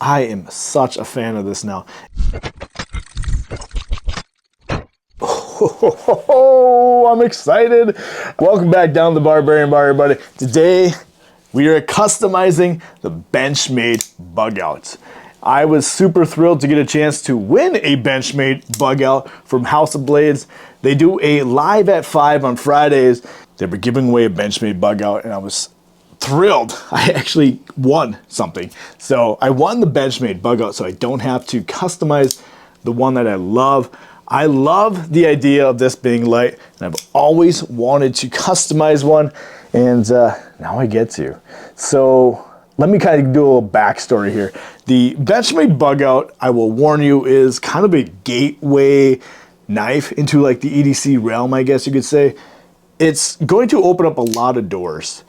I am such a fan of this now. Oh, I'm excited. Welcome back down the Barbarian Bar, everybody. Today, we are customizing the Benchmade Bugout. I was super thrilled to get a chance to win a Benchmade Bugout from House of Blades. They do a live at 5 on Fridays. They were giving away a Benchmade Bugout, and I was thrilled. I actually won something. So I won the Benchmade Bugout, so I don't have to customize the one that I love. I love the idea of this being light, and I've always wanted to customize one, and now I get to. So let me kind of do a little backstory here. The Benchmade Bugout, I will warn you, is kind of a gateway knife into like the EDC realm, I guess you could say. It's going to open up a lot of doors.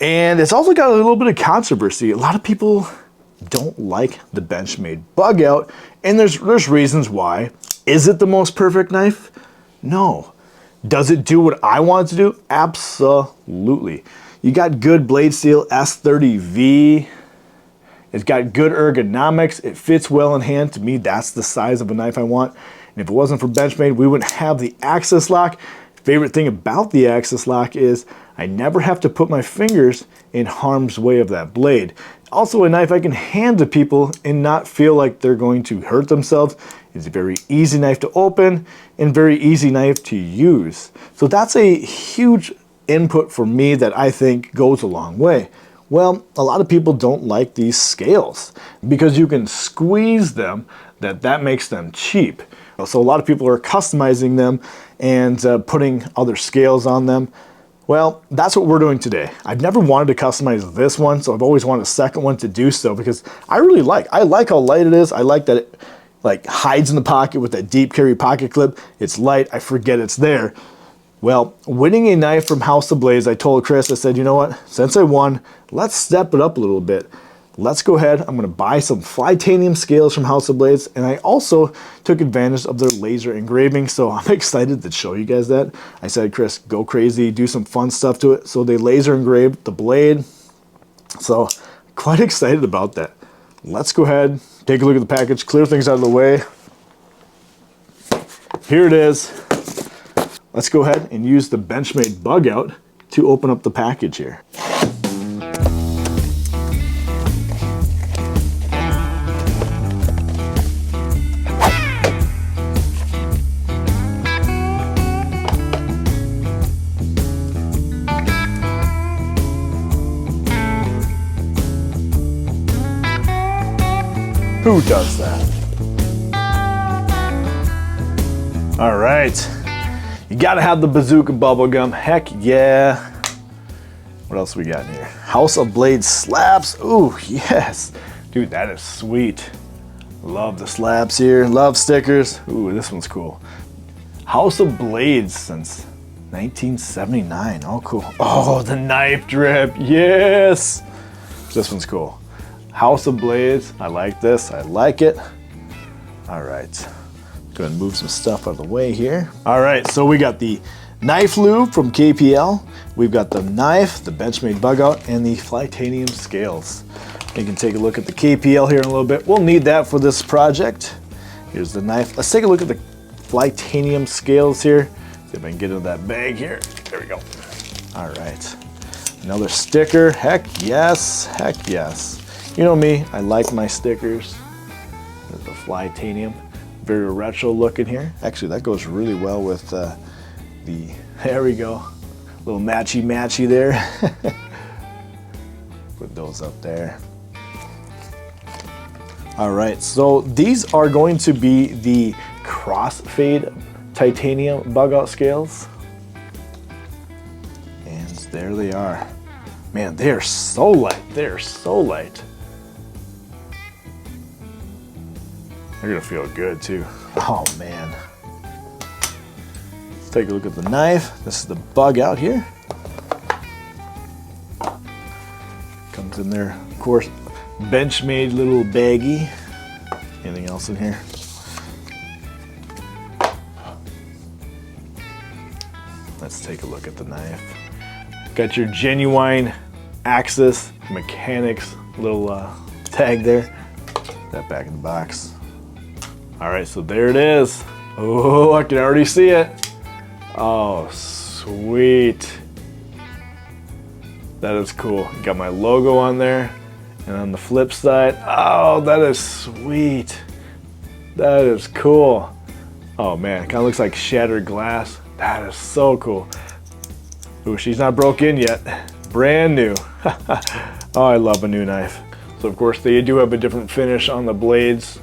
And it's also got a little bit of controversy. A lot of people don't like the Benchmade Bugout, and there's reasons why. Is it the most perfect knife? No. Does it do what I want it to do? Absolutely. You got good blade steel, S30V. It's got good ergonomics. It fits well in hand. To me, that's the size of a knife I want. And if it wasn't for Benchmade, we wouldn't have the access lock. Favorite thing about the access lock is I never have to put my fingers in harm's way of that blade. Also a knife I can hand to people and not feel like they're going to hurt themselves. It's a very easy knife to open and very easy knife to use. So that's a huge input for me that I think goes a long way. Well, a lot of people don't like these scales because you can squeeze them, that makes them cheap. So a lot of people are customizing them and putting other scales on them. Well, that's what we're doing today. I've never wanted to customize this one, so I've always wanted a second one to do so because I like how light it is. I like that it like hides in the pocket with that deep carry pocket clip. It's light, I forget it's there. Well, winning a knife from House of Blades, I told Chris, I said, you know what, since I won, let's step it up a little bit. Let's go ahead, I'm gonna buy some Flytanium scales from House of Blades, and I also took advantage of their laser engraving, so I'm excited to show you guys that. I said, Chris, go crazy, do some fun stuff to it. So they laser engraved the blade. So quite excited about that. Let's go ahead, take a look at the package, clear things out of the way. Here it is. Let's go ahead and use the Benchmade Bugout to open up the package here. Who does that? All right. You gotta have the bazooka bubblegum. Heck yeah. What else we got in here? House of Blades slabs. Ooh, yes. Dude, that is sweet. Love the slabs here. Love stickers. Ooh, this one's cool. House of Blades since 1979. Oh, cool. Oh, the knife drip. Yes. This one's cool. House of Blades. I like this. I like it. All right. Go ahead and move some stuff out of the way here. All right, so we got the knife lube from KPL. We've got the knife, the Benchmade Bugout, and the Flytanium scales. You can take a look at the KPL here in a little bit. We'll need that for this project. Here's the knife. Let's take a look at the Flytanium scales here. See if I can get into that bag here. There we go. All right. Another sticker. Heck yes. Heck yes. You know me, I like my stickers. There's the Flytanium. Very retro looking here. Actually, that goes really well with there we go. Little matchy there. Put those up there. All right, so these are going to be the crossfade titanium bugout scales. And there they are. Man, they are so light. They are so light. They're gonna feel good too. Oh man. Let's take a look at the knife. This is the Bugout here. Comes in there, of course, Benchmade little baggie. Anything else in here? Let's take a look at the knife. Got your genuine Axis Mechanics little tag there. that back in the box. All right, so there it is. Oh, I can already see it. Oh, sweet. That is cool. Got my logo on there. And on the flip side, oh, that is sweet. That is cool. Oh man, kind of looks like shattered glass. That is so cool. Ooh, she's not broken yet. Brand new. Oh, I love a new knife. So of course they do have a different finish on the blades.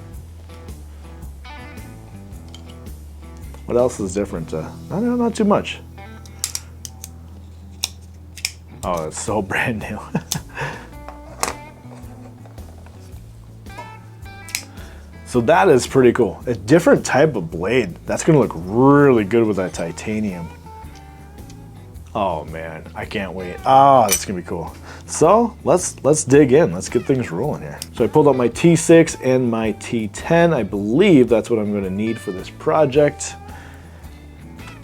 What else is different? Not too much. Oh, it's so brand new. So that is pretty cool. A different type of blade. That's gonna look really good with that titanium. Oh man, I can't wait. Oh, that's gonna be cool. So let's dig in. Let's get things rolling here. So I pulled out my T6 and my T10. I believe that's what I'm gonna need for this project.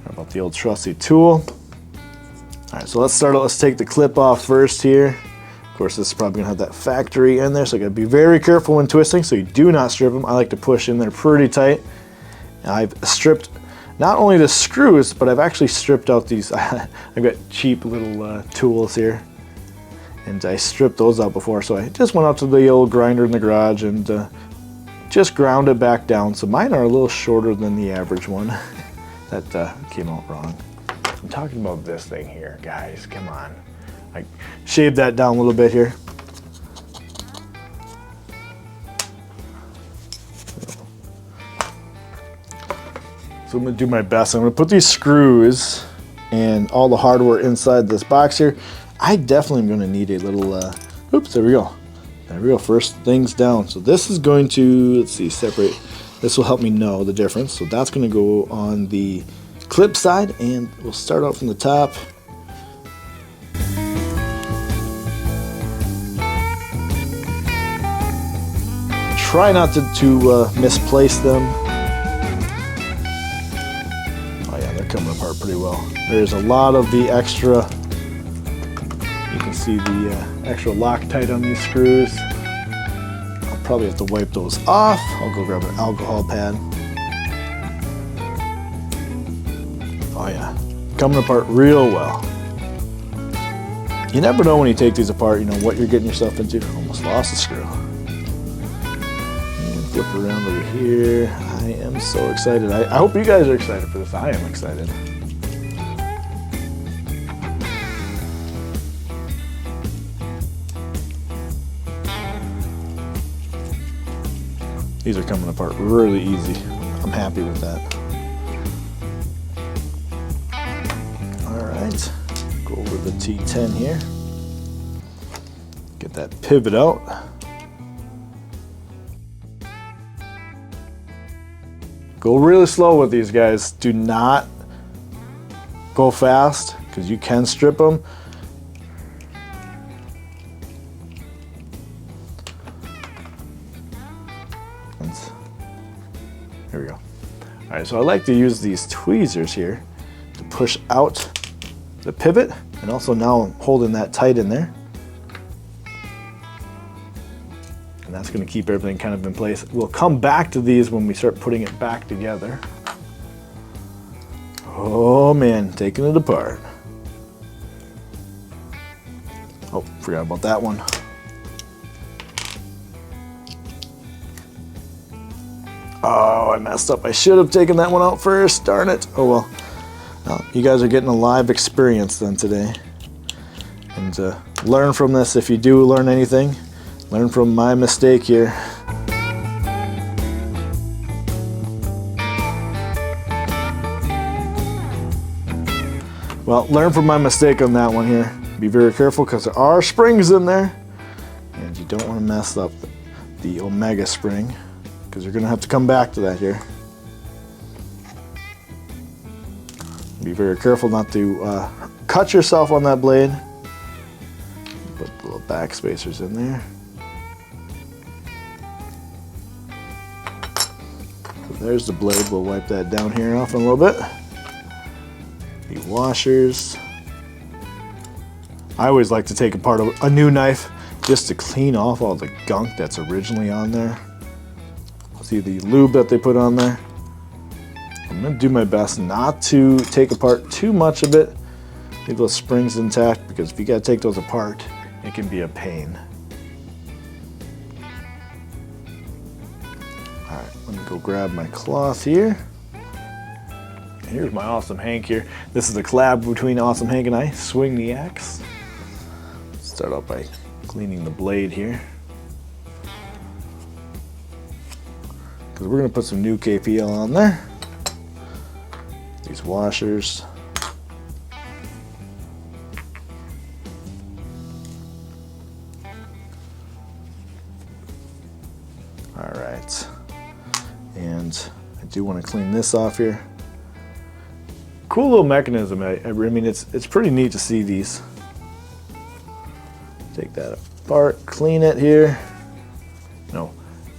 How about the old trusty tool? All right, so let's start out. Let's take the clip off first here. Of course, this is probably gonna have that factory in there, so you gotta be very careful when twisting so you do not strip them. I like to push in there pretty tight. And I've stripped not only the screws, but I've actually stripped out these, I've got cheap little tools here. And I stripped those out before, so I just went out to the old grinder in the garage and just ground it back down. So mine are a little shorter than the average one. That came out wrong. I'm talking about this thing here, guys, come on. I shaved that down a little bit here. So I'm gonna do my best. I'm gonna put these screws and all the hardware inside this box here. I definitely am gonna need a little, oops, there we go. There we go, first things down. So this is going to, let's see, separate. This will help me know the difference. So that's gonna go on the clip side, and we'll start out from the top. Try not to misplace them. Oh yeah, they're coming apart pretty well. There's a lot of the extra, you can see the extra Loctite on these screws. I'll probably have to wipe those off. I'll go grab an alcohol pad. Oh yeah, coming apart real well. You never know when you take these apart, you know, what you're getting yourself into. Almost lost a screw. Flip around over here. I am so excited. I hope you guys are excited for this. I am excited. These are coming apart really easy. I'm happy with that. All right, go over the T10 here. Get that pivot out. Go really slow with these guys. Do not go fast because you can strip them. Here we go. All right, so I like to use these tweezers here to push out the pivot, and also now I'm holding that tight in there. And that's going to keep everything kind of in place. We'll come back to these when we start putting it back together. Oh man, taking it apart. Oh, forgot about that one. Oh, I messed up. I should have taken that one out first. Darn it. Oh well. You guys are getting a live experience then today. And learn from this if you do learn anything. Learn from my mistake here. Well, learn from my mistake on that one here. Be very careful because there are springs in there. And you don't want to mess up the Omega spring because you're going to have to come back to that here. Be very careful not to cut yourself on that blade. Put the little back spacers in there. There's the blade. We'll wipe that down here off in a little bit. The washers. I always like to take apart a new knife just to clean off all the gunk that's originally on there. See the lube that they put on there? I'm gonna do my best not to take apart too much of it. Leave those springs intact, because if you gotta take those apart, it can be a pain. All right, let me go grab my cloth here. Here's my Awesome Hank here. This is a collab between Awesome Hank and I, Swing the Axe. Start out by cleaning the blade here, because we're gonna put some new KPL on there. These washers. All right, and I do want to clean this off here. Cool little mechanism. I mean, it's pretty neat to see these. Take that apart, clean it here. No,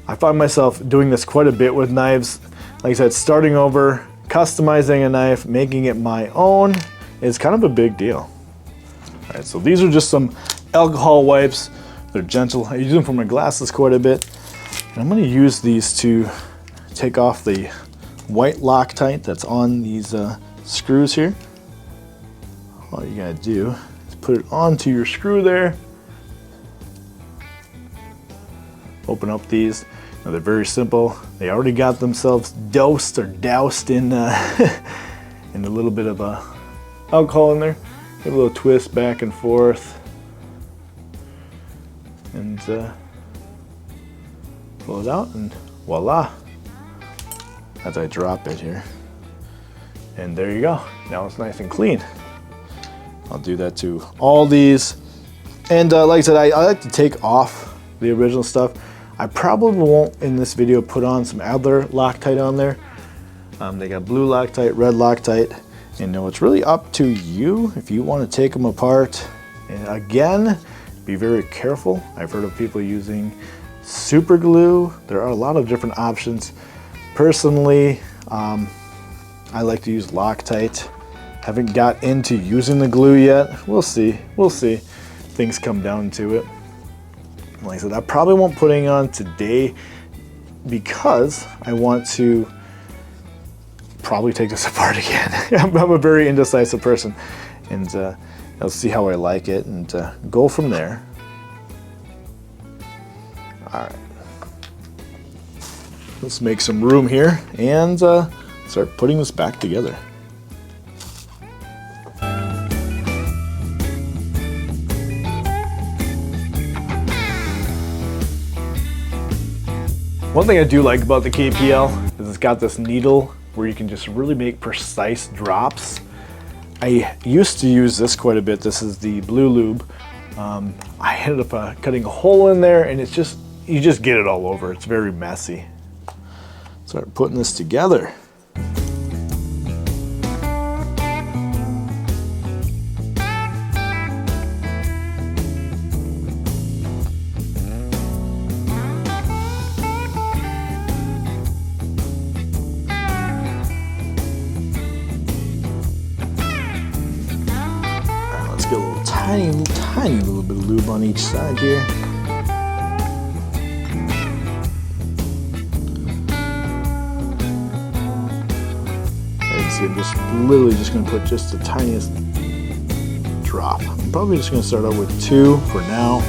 I find myself doing this quite a bit with knives. Like I said, starting over, customizing a knife, making it my own is kind of a big deal. All right, so these are just some alcohol wipes. They're gentle. I use them for my glasses quite a bit. And I'm going to use these to take off the white Loctite that's on these screws here. All you gotta do is put it onto your screw there. Open up these. Now they're very simple. They already got themselves doused in in a little bit of alcohol in there. Give a little twist back and forth, and pull it out, and voila! As I drop it here, and there you go. Now it's nice and clean. I'll do that to all these, and like I said, I like to take off the original stuff. I probably won't in this video put on some other Loctite on there. They got blue Loctite, red Loctite, and it's really up to you if you want to take them apart. And again, be very careful. I've heard of people using super glue. There are a lot of different options. Personally, I like to use Loctite. Haven't got into using the glue yet. We'll see. We'll see. Things come down to it. Like I said, I probably won't put it on today because I want to probably take this apart again. I'm a very indecisive person, and I'll see how I like it and go from there. All right, let's make some room here and start putting this back together. One thing I do like about the KPL is it's got this needle where you can just really make precise drops. I used to use this quite a bit. This is the Blue Lube. I ended up cutting a hole in there, and it's just, you just get it all over. It's very messy. Start putting this together. Get a little tiny little bit of lube on each side here. As you can see, I'm just literally just going to put just the tiniest drop. I'm probably just going to start out with 2 for now.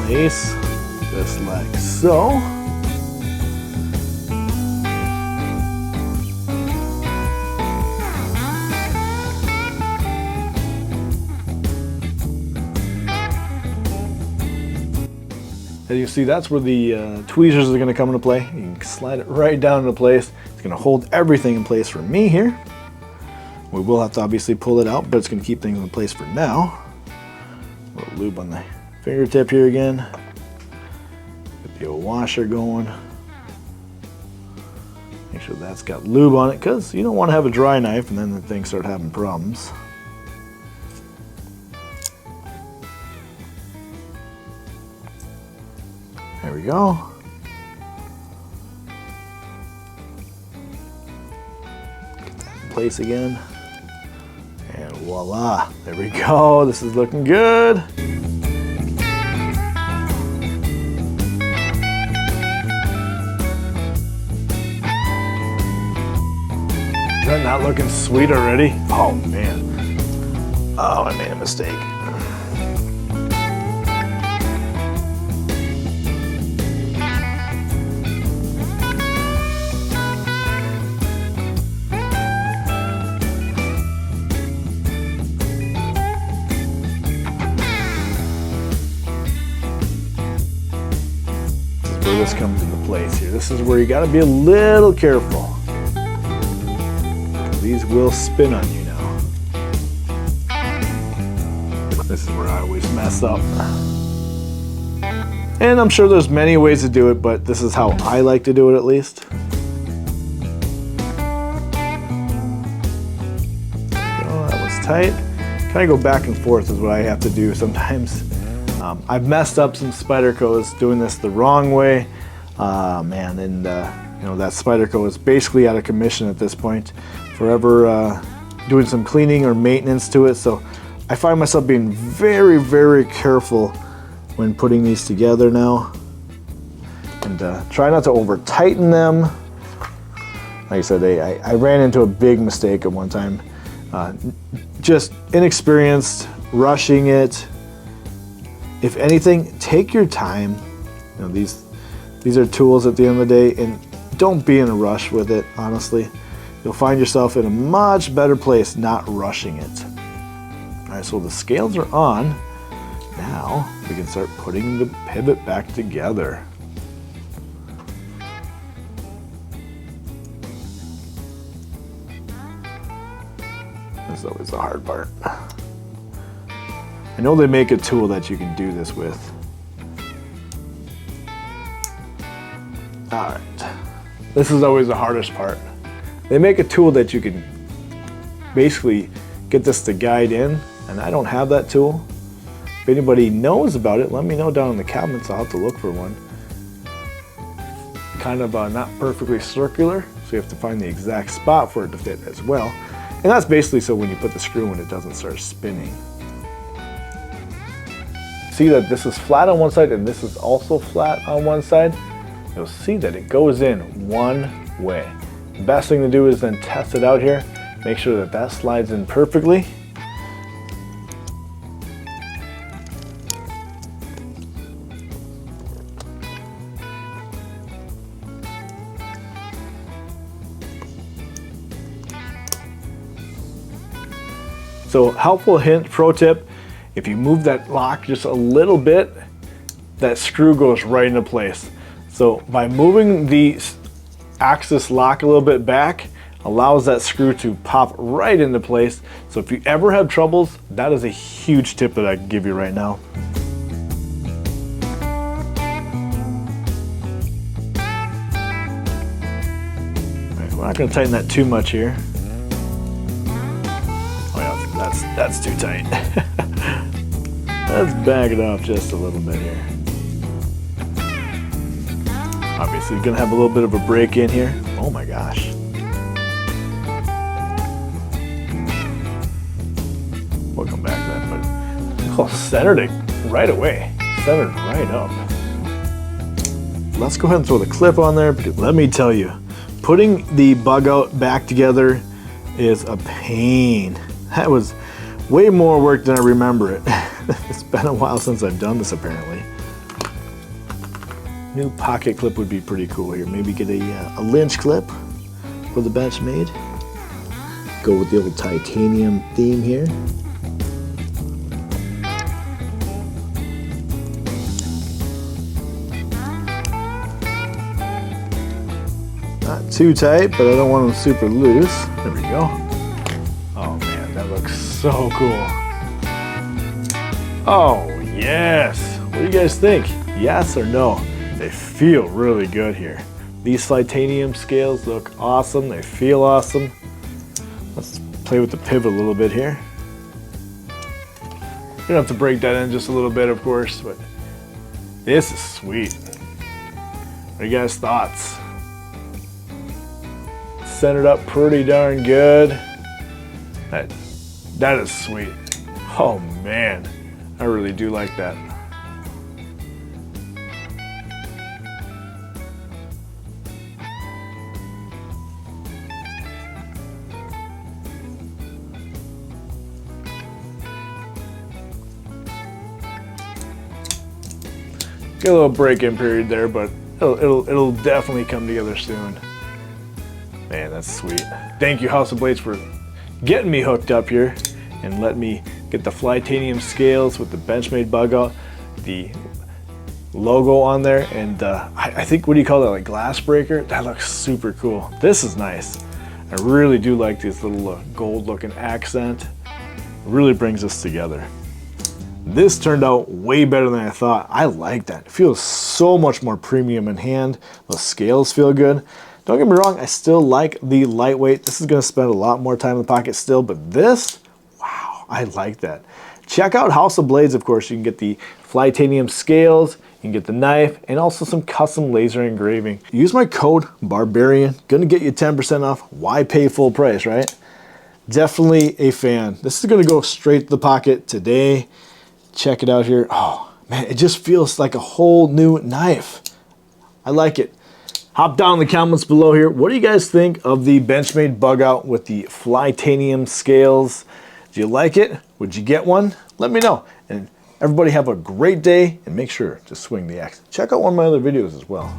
Place just like so. As you see, that's where the tweezers are going to come into play. You can slide it right down into place. It's going to hold everything in place for me here. We will have to obviously pull it out, but it's going to keep things in place for now. A little lube on the fingertip here again. Get the old washer going. Make sure that's got lube on it, because you don't want to have a dry knife and then the things start having problems. There we go. Get that in place again. And voila. voila, there we go. This is looking good. Is that not looking sweet already? Oh man. Oh, I made a mistake. Where this comes into place here. This is where you got to be a little careful. These will spin on you now. This is where I always mess up. And I'm sure there's many ways to do it, but this is how I like to do it at least. Oh, that was tight. Kind of go back and forth is what I have to do sometimes. I've messed up some Spyderco's doing this the wrong way, man, and you know, that Spyderco is basically out of commission at this point. Forever doing some cleaning or maintenance to it, so I find myself being very, very careful when putting these together now, and try not to over tighten them. Like I said, I ran into a big mistake at one time, just inexperienced, rushing it. If anything, take your time. You know, these are tools at the end of the day, and don't be in a rush with it, honestly. You'll find yourself in a much better place not rushing it. All right, so the scales are on. Now we can start putting the pivot back together. This is always the hard part. I know they make a tool that you can do this with. All right, this is always the hardest part. They make a tool that you can basically get this to guide in, and I don't have that tool. If anybody knows about it, let me know down in the comments. I'll have to look for one. Kind of not perfectly circular, so you have to find the exact spot for it to fit as well. And that's basically so when you put the screw in, it doesn't start spinning. See that this is flat on one side and this is also flat on one side? You'll see that it goes in one way. The best thing to do is then test it out here. Make sure that that slides in perfectly. So helpful hint, pro tip, if you move that lock just a little bit, that screw goes right into place. So by moving the axis lock a little bit back, allows that screw to pop right into place. So if you ever have troubles, that is a huge tip that I can give you right now. All right, we're not gonna tighten that too much here. That's too tight. Let's back it off just a little bit here. Obviously, you're gonna have a little bit of a break in here. Oh my gosh. We'll come back to that, but oh, centered it right away. Centered right up. Let's go ahead and throw the clip on there, because let me tell you, putting the bug out back together is a pain. That was way more work than I remember it. It's been a while since I've done this apparently. New pocket clip would be pretty cool here. Maybe get a lynch clip for the Benchmade. Go with the old titanium theme here. Not too tight, but I don't want them super loose. There we go. Oh man, that looks so cool. Oh yes. What do you guys think? Yes or no? They feel really good here. These Flytanium scales look awesome. They feel awesome. Let's play with the pivot a little bit here. You don't have to break that in just a little bit, of course, but this is sweet. What are you guys' thoughts? Centered up pretty darn good. That That is sweet. Oh man, I really do like that. Get a little break-in period there, but it'll definitely come together soon. Man, that's sweet. Thank you, House of Blades, for getting me hooked up here and let me get the Flytanium scales with the Benchmade Bugout, the logo on there, and I think, what do you call that, like glass breaker? That looks super cool. This is nice. I really do like this little gold looking accent. It really brings us together. This turned out way better than I thought. I like that. It feels so much more premium in hand. Those scales feel good. Don't get me wrong, I still like the lightweight. This is gonna spend a lot more time in the pocket still, but this, wow, I like that. Check out House of Blades, of course. You can get the Flytanium scales, you can get the knife, and also some custom laser engraving. Use my code BARBARIAN, gonna get you 10% off. Why pay full price, right? Definitely a fan. This is gonna go straight to the pocket today. Check it out here. Oh man, it just feels like a whole new knife. I like it. Hop down in the comments below here. What do you guys think of the Benchmade Bugout with the Flytanium scales? Do you like it? Would you get one? Let me know. And everybody have a great day, and make sure to swing the axe. Check out one of my other videos as well.